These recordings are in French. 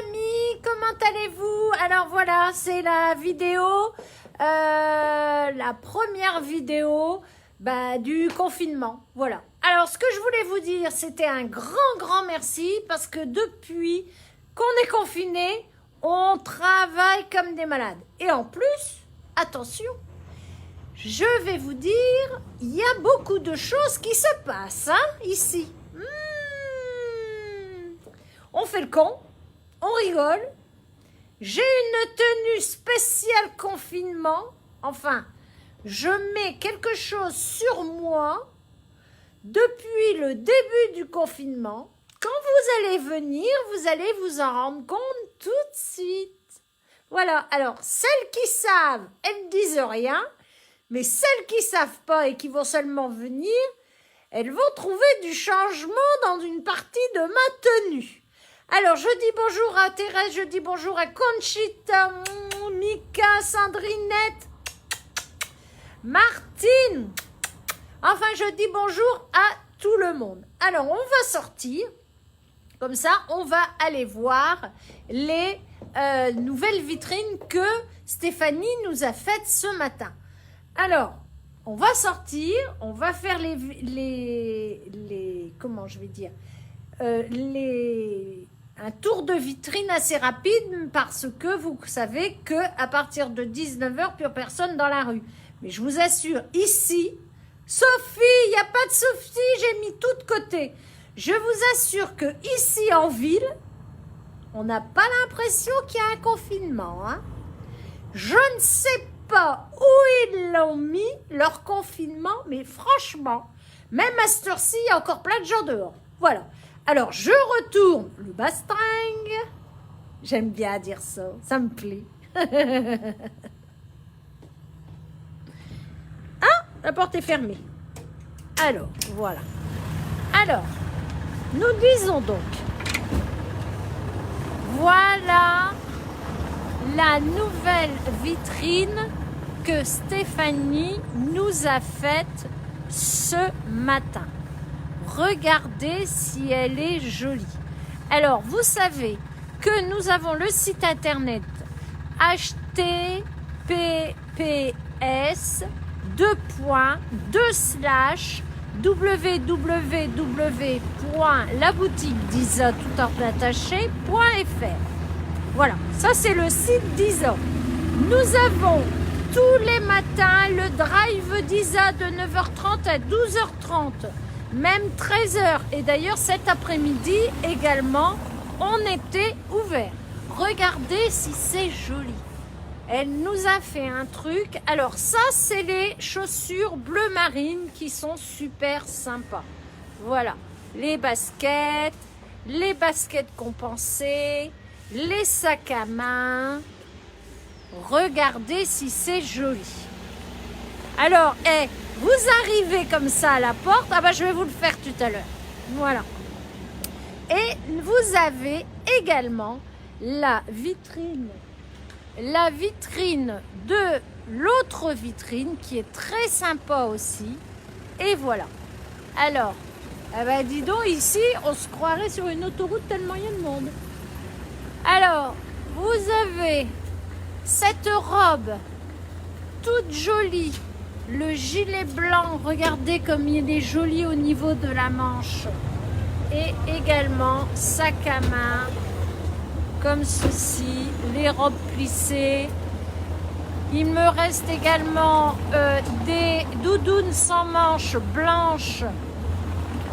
amis, comment allez-vous? Alors voilà, c'est la vidéo, la première vidéo du confinement. Voilà. Alors ce que je voulais vous dire, c'était un grand merci parce que depuis qu'on est confiné, on travaille comme des malades. Et en plus, attention, je vais vous dire, il y a beaucoup de choses qui se passent ici. On fait le con, on rigole. J'ai une tenue spéciale confinement. Enfin, je mets quelque chose sur moi depuis le début du confinement. Quand vous allez venir, vous allez vous en rendre compte tout de suite. Voilà, alors celles qui savent, elles ne disent rien. Mais celles qui ne savent pas et qui vont seulement venir, elles vont trouver du changement dans une partie de ma tenue. Alors, je dis bonjour à Thérèse, je dis bonjour à Conchita, Mika, Sandrinette, Martine. Enfin, je dis bonjour à tout le monde. Alors, on va sortir. Comme ça, on va aller voir les nouvelles vitrines que Stéphanie nous a faites ce matin. Alors, on va sortir, on va faire comment je vais dire, un tour de vitrine assez rapide parce que vous savez qu'à partir de 19h, plus personne dans la rue. Mais je vous assure, ici, Sophie, il n'y a pas de Sophie, j'ai mis tout de côté. Je vous assure que ici en ville, on n'a pas l'impression qu'il y a un confinement. Je ne sais pas où ils l'ont mis, leur confinement, mais franchement, même à cette heure-ci, il y a encore plein de gens dehors. Voilà. Alors, je retourne le bastringue. J'aime bien dire ça, ça me plaît. Ah, la porte est fermée. Alors, voilà. Alors, nous disons donc, voilà la nouvelle vitrine que Stéphanie nous a faite ce matin. Regardez si elle est jolie. Alors, vous savez que nous avons le site internet https://www.laboutiquedisa.fr. Voilà, ça c'est le site d'Isa. Nous avons tous les matins le drive d'Isa de 9h30 à 12h30. Même 13h. Et d'ailleurs, cet après-midi également, on était ouvert. Regardez si c'est joli. Elle nous a fait un truc. Alors ça, c'est les chaussures bleu marine qui sont super sympas. Voilà. Les baskets compensées, les sacs à main. Regardez si c'est joli. Alors, vous arrivez comme ça à la porte. Ah bah je vais vous le faire tout à l'heure. Voilà. Et vous avez également la vitrine de l'autre vitrine qui est très sympa aussi. Et voilà. Alors, dis donc, ici, on se croirait sur une autoroute tellement il y a de monde. Alors, vous avez cette robe toute jolie. Le gilet blanc, regardez comme il est joli au niveau de la manche. Et également sac à main, comme ceci, les robes plissées. Il me reste également des doudounes sans manches blanches,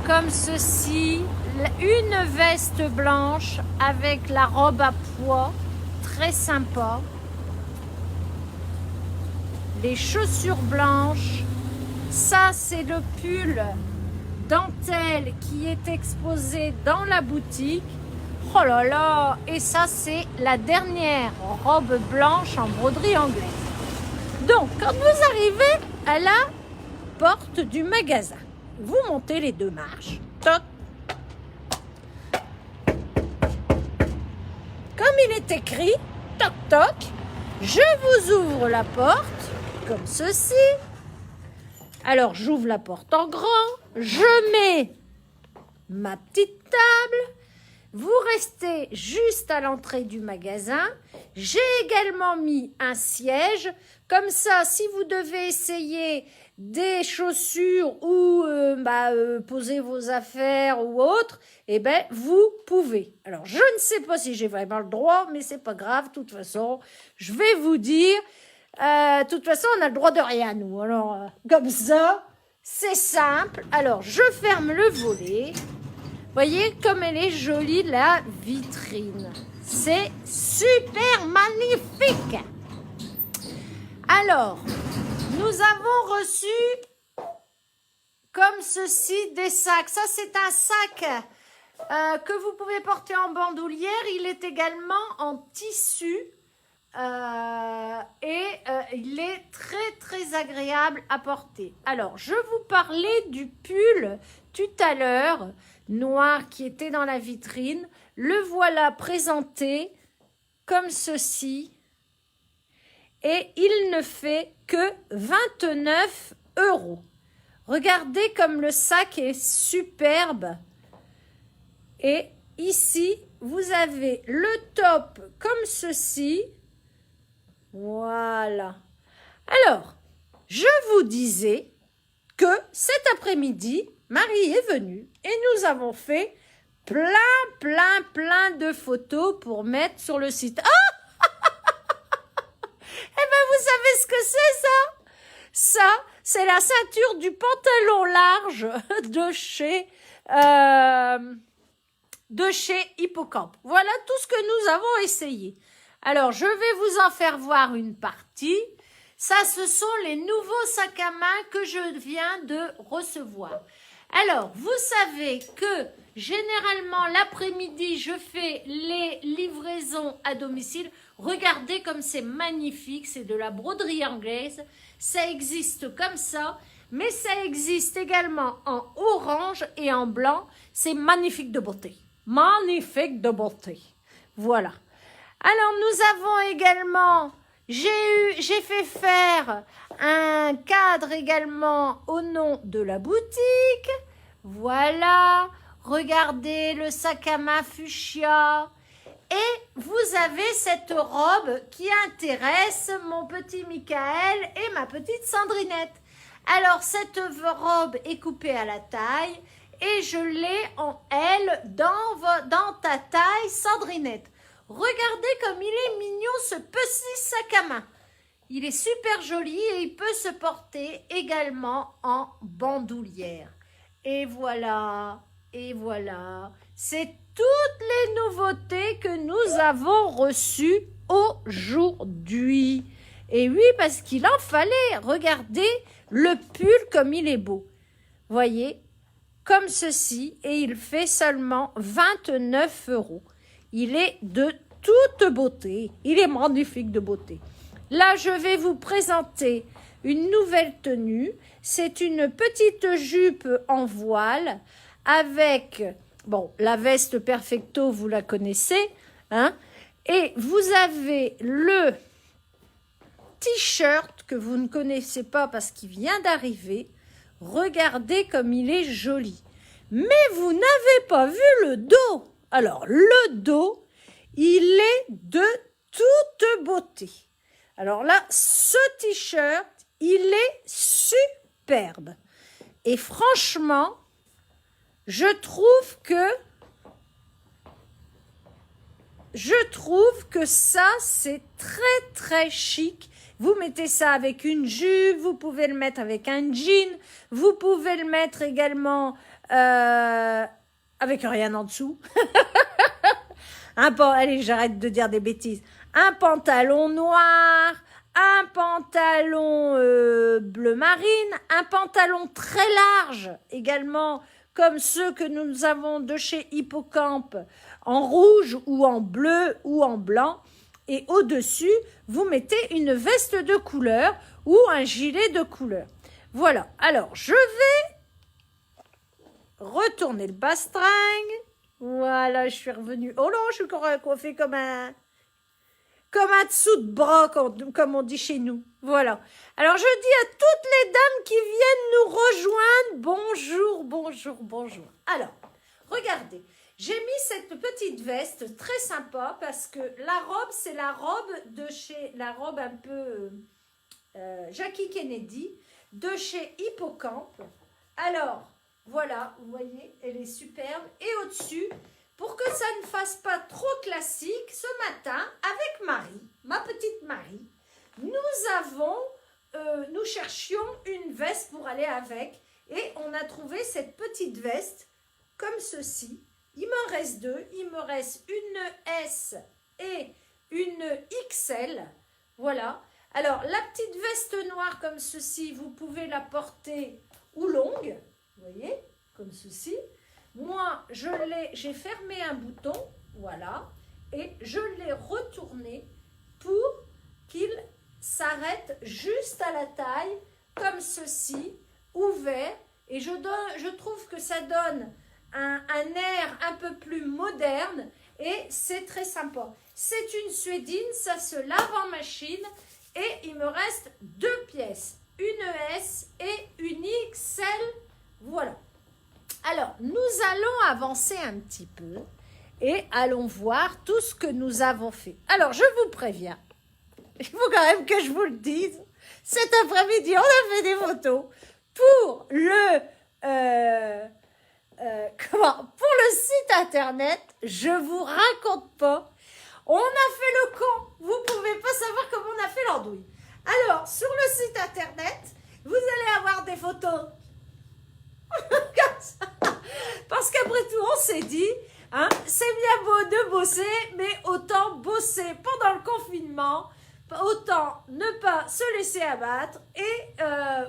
comme ceci. Une veste blanche avec la robe à pois, très sympa. Les chaussures blanches, ça c'est le pull dentelle qui est exposé dans la boutique. Oh là là, et ça c'est la dernière robe blanche en broderie anglaise. Donc quand vous arrivez à la porte du magasin, vous montez les 2 marches. Toc. Comme il est écrit, toc toc, je vous ouvre la porte. Comme ceci. Alors, j'ouvre la porte en grand. Je mets ma petite table. Vous restez juste à l'entrée du magasin. J'ai également mis un siège. Comme ça, si vous devez essayer des chaussures ou poser vos affaires ou autre, eh ben, vous pouvez. Alors, je ne sais pas si j'ai vraiment le droit, mais c'est pas grave. De toute façon, je vais vous dire, de toute façon, on a le droit de rien, nous. Alors, comme ça, c'est simple. Alors, je ferme le volet. Voyez comme elle est jolie, la vitrine. C'est super magnifique. Alors, nous avons reçu comme ceci des sacs. Ça, c'est un sac que vous pouvez porter en bandoulière. Il est également en tissu il est très, très agréable à porter. Alors, je vous parlais du pull tout à l'heure, noir qui était dans la vitrine. Le voilà présenté comme ceci. Et il ne fait que 29 €. Regardez comme le sac est superbe. Et ici, vous avez le top comme ceci. Voilà. Alors, je vous disais que cet après-midi, Marie est venue et nous avons fait plein de photos pour mettre sur le site. Ah! Eh bien, vous savez ce que c'est, ça? Ça, c'est la ceinture du pantalon large de chez Hippocampe. Voilà tout ce que nous avons essayé. Alors, je vais vous en faire voir une partie. Ça, ce sont les nouveaux sacs à main que je viens de recevoir. Alors, vous savez que généralement, l'après-midi, je fais les livraisons à domicile. Regardez comme c'est magnifique, c'est de la broderie anglaise. Ça existe comme ça, mais ça existe également en orange et en blanc. C'est magnifique de beauté. Magnifique de beauté. Voilà. Alors, nous avons également, j'ai fait faire un cadre également au nom de la boutique. Voilà. Regardez le sac à main fuchsia. Et vous avez cette robe qui intéresse mon petit Michael et ma petite Sandrinette. Alors, cette robe est coupée à la taille et je l'ai en L dans ta taille, Sandrinette. Regardez comme il est mignon, ce petit sac à main. Il est super joli et il peut se porter également en bandoulière. Et voilà, c'est toutes les nouveautés que nous avons reçues aujourd'hui. Et oui, parce qu'il en fallait. Regardez le pull comme il est beau. Voyez, comme ceci, et il fait seulement 29 €. Il est de toute beauté. Il est magnifique de beauté. Là, je vais vous présenter une nouvelle tenue. C'est une petite jupe en voile avec, la veste perfecto, vous la connaissez, hein, et vous avez le t-shirt que vous ne connaissez pas parce qu'il vient d'arriver. Regardez comme il est joli. Mais vous n'avez pas vu le dos. Alors, le dos, il est de toute beauté. Alors là, ce t-shirt, il est superbe. Et franchement, je trouve que ça, c'est très chic. Vous mettez ça avec une jupe, vous pouvez le mettre avec un jean, vous pouvez le mettre également avec rien en dessous. Allez, j'arrête de dire des bêtises. Un pantalon noir, un pantalon bleu marine, un pantalon très large également, comme ceux que nous avons de chez Hippocampe, en rouge ou en bleu ou en blanc. Et au-dessus, vous mettez une veste de couleur ou un gilet de couleur. Voilà. Alors, je vais retourner le bastringue. Voilà, je suis revenue. Oh non, je suis coiffée comme un dessous de bras, comme on dit chez nous. Voilà. Alors, je dis à toutes les dames qui viennent nous rejoindre, bonjour. Alors, regardez, J'ai mis cette petite veste très sympa parce que la robe, c'est la robe de chez, la robe un peu Jackie Kennedy, de chez Hippocampe. Alors, voilà, vous voyez, elle est superbe. Et au-dessus, pour que ça ne fasse pas trop classique, ce matin, avec Marie, ma petite Marie, nous cherchions une veste pour aller avec et on a trouvé cette petite veste comme ceci. Il m'en reste deux, il me reste une S et une XL, voilà. Alors la petite veste noire comme ceci, vous pouvez la porter ou longue, vous voyez, comme ceci. Moi, j'ai fermé un bouton, voilà, et je l'ai retourné pour qu'il s'arrête juste à la taille, comme ceci, ouvert, et je trouve que ça donne un air un peu plus moderne, et c'est très sympa. C'est une suédine, ça se lave en machine, et il me reste deux pièces, une S et une XL, voilà. Alors, nous allons avancer un petit peu et allons voir tout ce que nous avons fait. Alors, je vous préviens, il faut quand même que je vous le dise, cet après-midi, on a fait des photos pour pour le site internet. Je vous raconte pas, on a fait le con, vous pouvez pas savoir comment on a fait l'andouille. Alors, sur le site internet, vous allez avoir des photos comme ça. Parce qu'après tout, on s'est dit, hein, c'est bien beau de bosser, mais autant bosser pendant le confinement, autant ne pas se laisser abattre et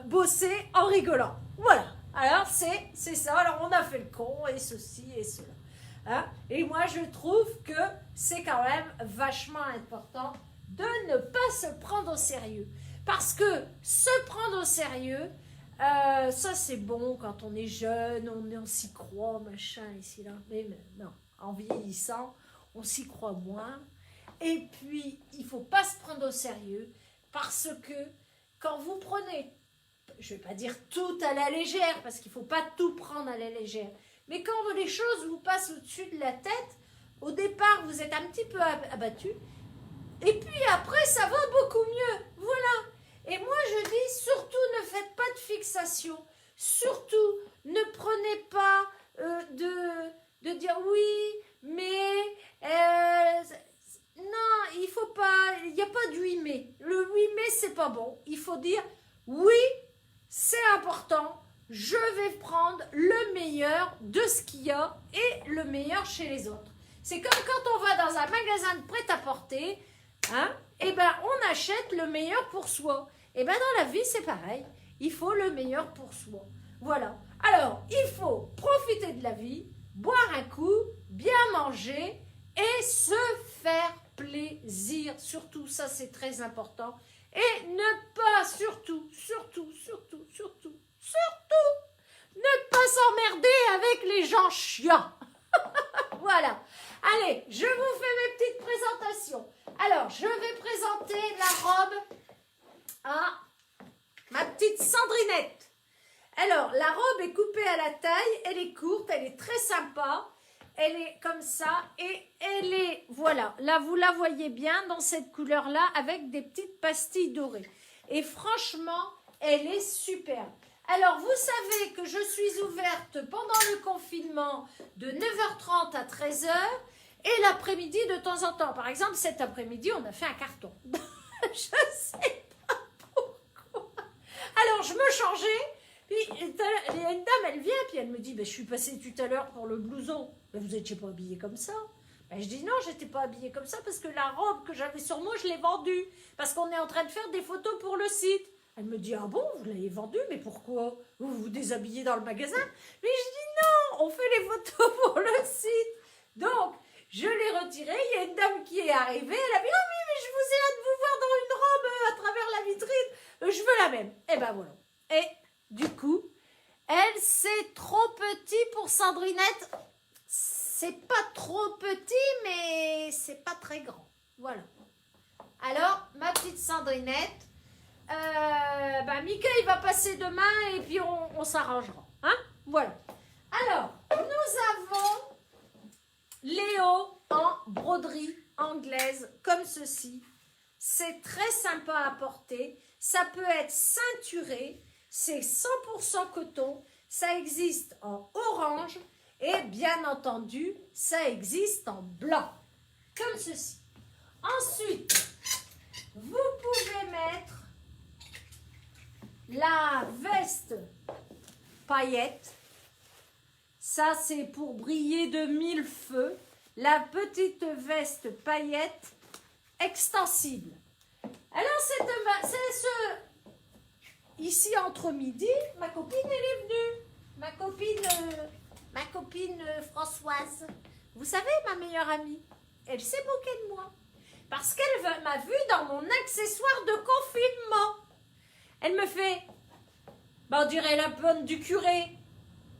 bosser en rigolant. Voilà. Alors, c'est ça. Alors, on a fait le con et ceci et cela. Hein? Et moi, je trouve que c'est quand même vachement important de ne pas se prendre au sérieux. Parce que se prendre au sérieux, ça c'est bon quand on est jeune, on s'y croit, machin, ici, là. Mais non, en vieillissant, on s'y croit moins. Et puis, il ne faut pas se prendre au sérieux parce que quand vous prenez, je ne vais pas dire tout à la légère, parce qu'il ne faut pas tout prendre à la légère, mais quand les choses vous passent au-dessus de la tête, au départ, vous êtes un petit peu abattu, et puis après, ça va beaucoup mieux. Voilà. Et moi, je dis, surtout, ne faites pas de fixation. Surtout, ne prenez pas de dire oui, mais non, il faut pas, il n'y a pas de oui, mais. Le oui, mais, c'est pas bon. Il faut dire oui, c'est important. Je vais prendre le meilleur de ce qu'il y a et le meilleur chez les autres. C'est comme quand on va dans un magasin de prêt-à-porter, hein, et ben on achète le meilleur pour soi. Et ben dans la vie, c'est pareil. Il faut le meilleur pour soi. Voilà. Alors, il faut profiter de la vie, boire un coup, bien manger et se faire plaisir. Surtout, ça c'est très important. Et ne pas, surtout, ne pas s'emmerder avec les gens chiants. Voilà. Allez, je vous fais mes petites présentations. Alors, je vais présenter la robe à ma petite Sandrinette. Alors, la robe est coupée à la taille, elle est courte, elle est très sympa. Elle est comme ça et elle est, voilà, là vous la voyez bien dans cette couleur-là avec des petites pastilles dorées. Et franchement, elle est superbe. Alors, vous savez que je suis ouverte pendant le confinement de 9h30 à 13h et l'après-midi de temps en temps. Par exemple, cet après-midi, on a fait un carton. Je sais pas pourquoi. Alors, je me changeais. Puis, il y a une dame, elle vient, puis elle me dit, je suis passée tout à l'heure pour le blouson. Vous n'étiez pas habillée comme ça. Je dis, non, je n'étais pas habillée comme ça parce que la robe que j'avais sur moi, je l'ai vendue. Parce qu'on est en train de faire des photos pour le site. Elle me dit, ah bon, vous l'avez vendue, mais pourquoi? Vous vous déshabillez dans le magasin? Mais je dis, non, on fait les photos pour le site. Donc, je l'ai retirée. Il y a une dame qui est arrivée. Elle a dit, oh oui, mais je vous ai hâte de vous voir dans une robe à travers la vitrine. Je veux la même. Et ben voilà. Et du coup, elle, c'est trop petit pour Sandrinette. C'est pas trop petit, mais c'est pas très grand. Voilà. Alors, ma petite Sandrinette, Mika, il va passer demain et puis on s'arrangera. Hein? Voilà. Alors, nous avons Léo en broderie anglaise, comme ceci. C'est très sympa à porter. Ça peut être ceinturé. C'est 100% coton. Ça existe en orange. Et bien entendu, ça existe en blanc. Comme ceci. Ensuite, vous pouvez mettre la veste paillette. Ça, c'est pour briller de mille feux. La petite veste paillette extensible. Alors, c'est ici, entre midi, ma copine, elle est venue. Ma copine Françoise. Vous savez, ma meilleure amie, elle s'est moquée de moi. Parce qu'elle m'a vue dans mon accessoire de confinement. Elle me fait, on dirait la bonne du curé.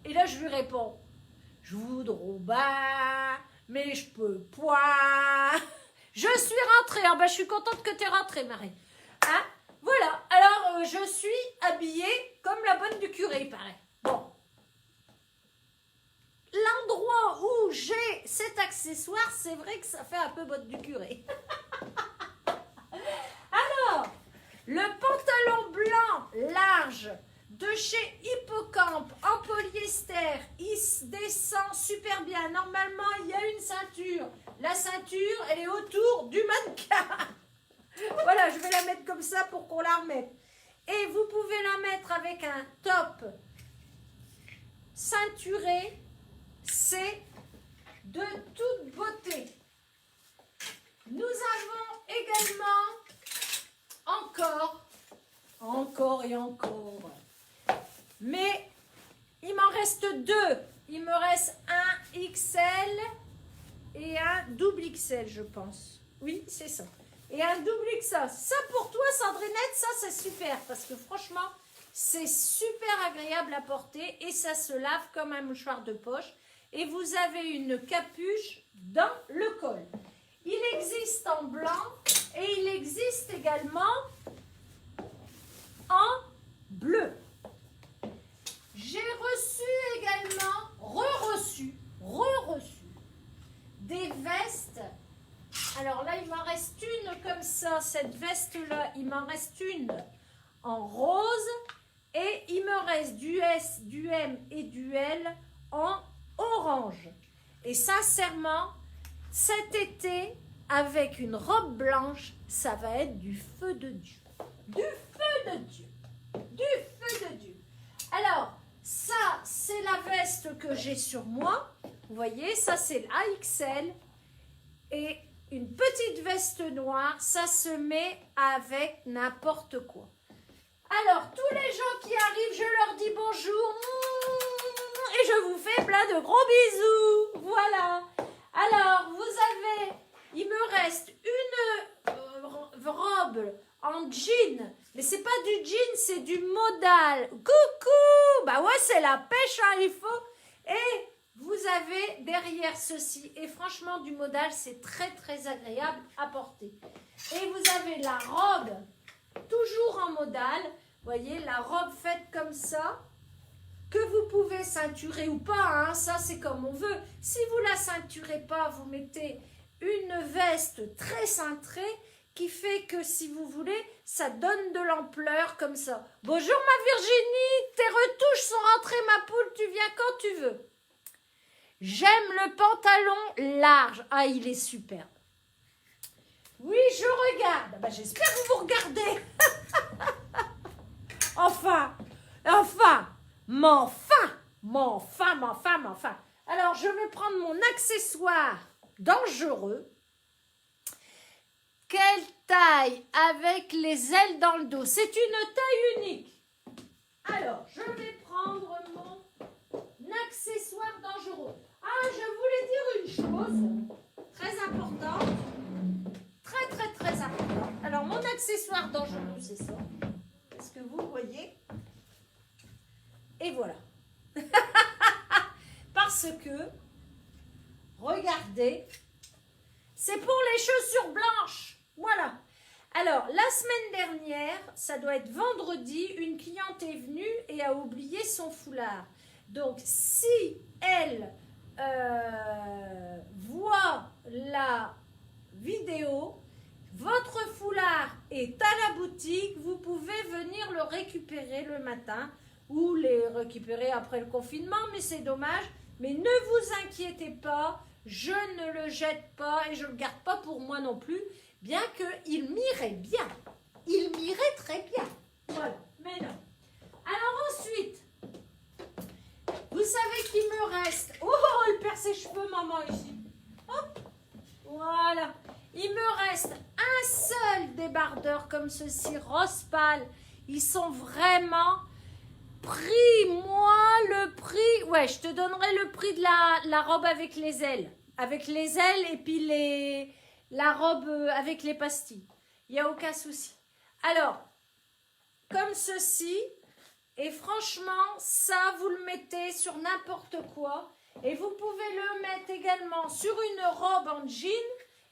Et là, je lui réponds, je voudrais bien, mais je peux pas. Je suis rentrée. Je suis contente que tu es rentrée, Marie. Hein? Voilà. Alors, je suis habillée comme la bonne du curé, il paraît. Bon. L'endroit où j'ai cet accessoire, c'est vrai que ça fait un peu botte du curé. Alors, le pantalon blanc large de chez Hippocampe en polyester, il se descend super bien. Normalement, il y a une ceinture. La ceinture, elle est autour du mannequin. Voilà, je vais la mettre comme ça pour qu'on la remette. Et vous pouvez la mettre avec un top ceinturé. C'est de toute beauté. Nous avons également encore et encore. Mais il m'en reste deux. Il me reste un XL et un double XL, je pense. Oui, c'est ça. Et un double XL. Ça pour toi, Sandrinette, ça c'est super. Parce que franchement, c'est super agréable à porter. Et ça se lave comme un mouchoir de poche. Et vous avez une capuche dans le col. Il existe en blanc et il existe également en bleu. J'ai reçu également, re-reçu des vestes. Alors là, il m'en reste une comme ça. Cette veste-là, il m'en reste une en rose. Et il me reste du S, du M et du L en orange. Et sincèrement, cet été, avec une robe blanche, ça va être du feu de Dieu. Du feu de Dieu. Du feu de Dieu. Alors, ça, c'est la veste que j'ai sur moi. Vous voyez, ça, c'est l'AXL. Et une petite veste noire, ça se met avec n'importe quoi. Alors, tous les gens qui arrivent, je leur dis bonjour. Et je vous fais plein de gros bisous. Voilà. Alors, il me reste une robe en jean. Mais c'est pas du jean, c'est du modal. Coucou. Bah ouais, c'est la pêche, hein, il faut. Et vous avez derrière ceci. Et franchement, du modal, c'est très, très agréable à porter. Et vous avez la robe, toujours en modal. Vous voyez, la robe faite comme ça, que vous pouvez ceinturer ou pas, hein, ça c'est comme on veut. Si vous ne la ceinturez pas, vous mettez une veste très cintrée qui fait que si vous voulez, ça donne de l'ampleur comme ça. Bonjour ma Virginie, tes retouches sont rentrées ma poule, tu viens quand tu veux. J'aime le pantalon large, ah il est superbe. Oui, je regarde, bah, j'espère que vous regardez. Enfin. Alors, je vais prendre mon accessoire dangereux. Quelle taille avec les ailes dans le dos? C'est une taille unique. Alors, je vais prendre mon accessoire dangereux. Ah, je voulais dire une chose très importante. Très, très, très importante. Alors, mon accessoire dangereux, c'est ça. Est-ce que vous voyez? Et voilà. Parce que, regardez, c'est pour les chaussures blanches. Voilà. Alors, la semaine dernière, ça doit être vendredi, une cliente est venue et a oublié son foulard. Donc, si elle voit la vidéo, votre foulard est à la boutique, vous pouvez venir le récupérer le matin ou les récupérer après le confinement, mais c'est dommage. Mais ne vous inquiétez pas, je ne le jette pas et je ne le garde pas pour moi non plus, bien qu'il m'irait bien. Il m'irait très bien. Voilà, mais non. Alors ensuite, vous savez qu'il me reste... Oh, elle perd ses cheveux, maman, ici. Hop, voilà. Il me reste un seul débardeur comme ceci, rose pâle. Ils sont vraiment... Moi, le prix... Ouais, je te donnerai le prix de la robe avec les ailes. Avec les ailes et puis la robe avec les pastilles. Il n'y a aucun souci. Alors, comme ceci, et franchement, ça, vous le mettez sur n'importe quoi. Et vous pouvez le mettre également sur une robe en jean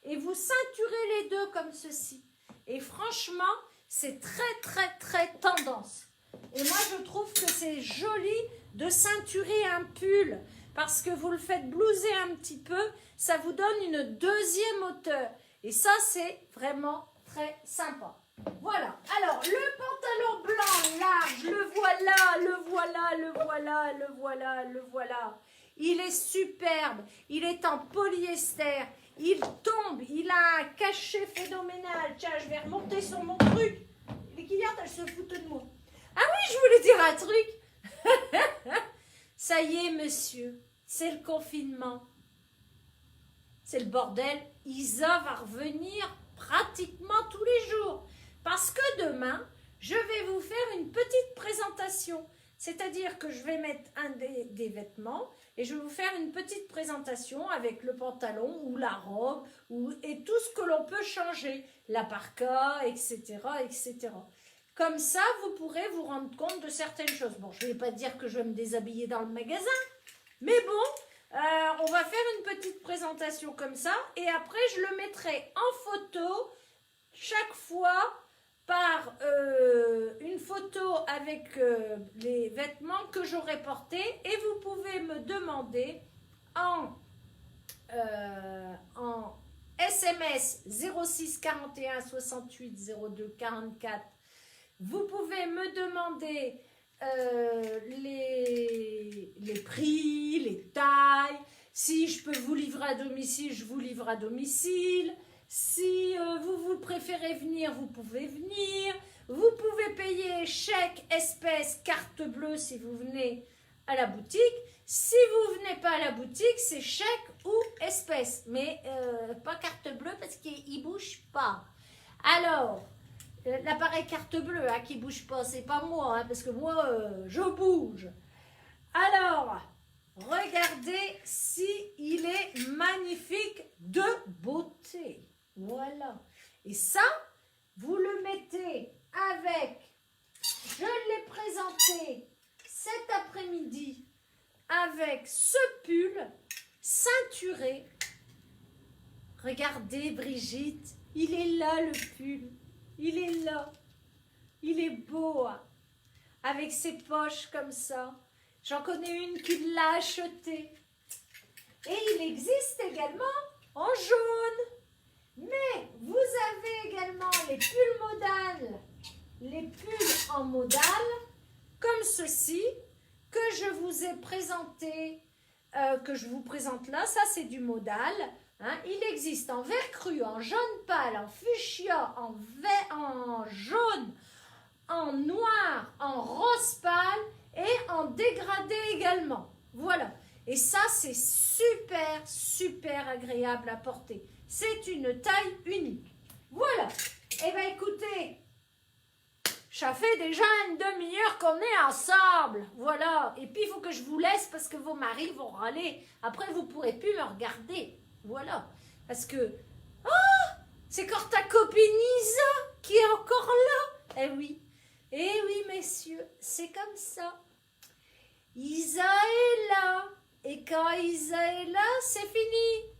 et vous ceinturez les deux comme ceci. Et franchement, c'est très, très, très tendance. Et moi, je trouve que c'est joli de ceinturer un pull parce que vous le faites blouser un petit peu, ça vous donne une deuxième hauteur. Et ça, c'est vraiment très sympa. Voilà. Alors, le pantalon blanc large, le voilà, le voilà, le voilà, le voilà, le voilà. Il est superbe. Il est en polyester. Il tombe. Il a un cachet phénoménal. Tiens, je vais remonter sur mon truc. Les guillardes, elles se foutent de moi. Ah oui, je voulais dire un truc. Ça y est, monsieur, c'est le confinement. C'est le bordel. Isa va revenir pratiquement tous les jours. Parce que demain, je vais vous faire une petite présentation. C'est-à-dire que je vais mettre des vêtements et je vais vous faire une petite présentation avec le pantalon ou la robe et tout ce que l'on peut changer. La parka, etc., etc. Comme ça, vous pourrez vous rendre compte de certaines choses. Bon, je ne vais pas dire que je vais me déshabiller dans le magasin, mais bon, on va faire une petite présentation comme ça. Et après, je le mettrai en photo chaque fois par une photo avec les vêtements que j'aurai portés. Et vous pouvez me demander en SMS 06 41 68 02 44. Vous pouvez me demander les prix, les tailles. Si je peux vous livrer à domicile, je vous livre à domicile. Si vous préférez venir, vous pouvez venir. Vous pouvez payer chèque, espèce, carte bleue si vous venez à la boutique. Si vous ne venez pas à la boutique, c'est chèque ou espèce. Mais pas carte bleue parce qu'il ne bouge pas. Alors... l'appareil carte bleue qui ne bouge pas, c'est pas moi, parce que moi, je bouge. Alors, regardez si il est magnifique de beauté. Voilà. Et ça, vous le mettez avec, je l'ai présenté cet après-midi, avec ce pull ceinturé. Regardez Brigitte, il est là le pull. Il est là, il est beau, hein, avec ses poches comme ça. J'en connais une qui l'a acheté. Et il existe également en jaune. Mais vous avez également les pulls modales, les pulls en modal, comme ceci, que je vous ai présenté, que je vous présente là. Ça, c'est du modal. Hein, il existe en vert cru, en jaune pâle, en fuchsia, en jaune, en noir, en rose pâle et en dégradé également. Voilà. Et ça, c'est super, super agréable à porter. C'est une taille unique. Voilà. Eh bien, écoutez, ça fait déjà une demi-heure qu'on est ensemble. Voilà. Et puis, il faut que je vous laisse parce que vos maris vont râler. Après, vous ne pourrez plus me regarder. Voilà, parce que, oh, c'est quand ta copine Isa qui est encore là. Eh oui, messieurs, c'est comme ça. Isa est là, et quand Isa est là, c'est fini.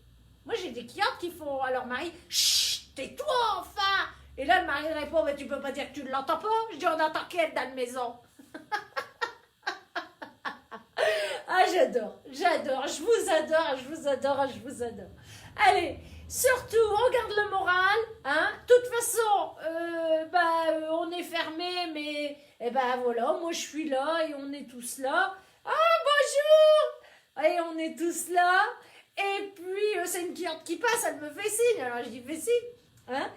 Moi, j'ai des clientes qui font à leur mari, chut, tais-toi enfin. Et là, le mari répond, mais tu peux pas dire que tu ne l'entends pas. Je dis, on entend qu'elle dans la maison. Ah, j'adore, je vous adore, je vous adore, je vous adore. Allez, surtout, on garde le moral. Hein. De toute façon, on est fermé, mais voilà, moi je suis là et on est tous là. Ah, bonjour! Et on est tous là. Et puis, c'est une cliente qui passe, elle me fait signe. Alors je dis, fais signe. Hein.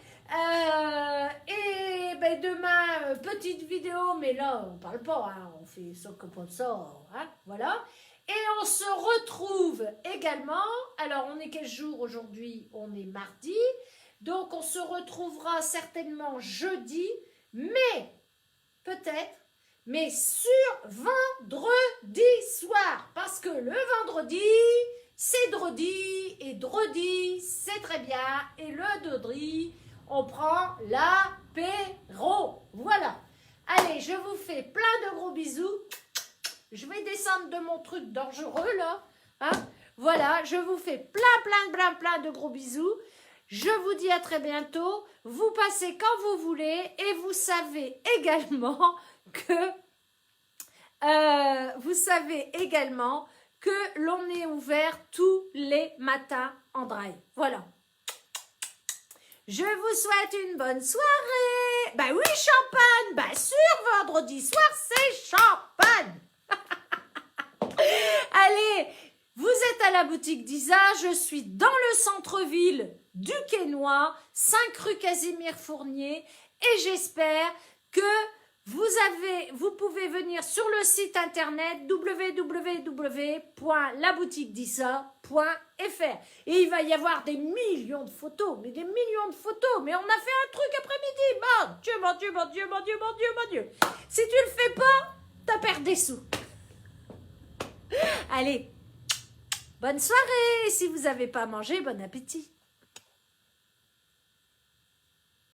Demain, petite vidéo, mais là, on parle pas, hein, on fait ça comme ça, hein, voilà. Et on se retrouve également, alors on est quel jour aujourd'hui? On est mardi, donc on se retrouvera certainement jeudi, mais, peut-être, mais sur vendredi soir, parce que le vendredi, c'est dredi, et dredi, c'est très bien, et le dodri, on prend l'apéro. Voilà. Allez, je vous fais plein de gros bisous. Je vais descendre de mon truc dangereux, là. Hein. Voilà, je vous fais plein de gros bisous. Je vous dis à très bientôt. Vous passez quand vous voulez. Et vous savez également que l'on est ouvert tous les matins en drive. Voilà. Je vous souhaite une bonne soirée. Bah oui, champagne. Bah sûr, vendredi soir, c'est champagne. Allez, vous êtes à la boutique d'Isa. Je suis dans le centre-ville du Quesnoy, 5 rue Casimir Fournier. Et j'espère que vous pouvez venir sur le site internet www.laboutiquedisa.fr et il va y avoir des millions de photos, mais on a fait un truc après-midi, mon Dieu, mon Dieu, mon Dieu, mon Dieu, mon Dieu, mon Dieu. Si tu le fais pas, t'as perdu des sous. Allez, bonne soirée, si vous n'avez pas mangé, bon appétit.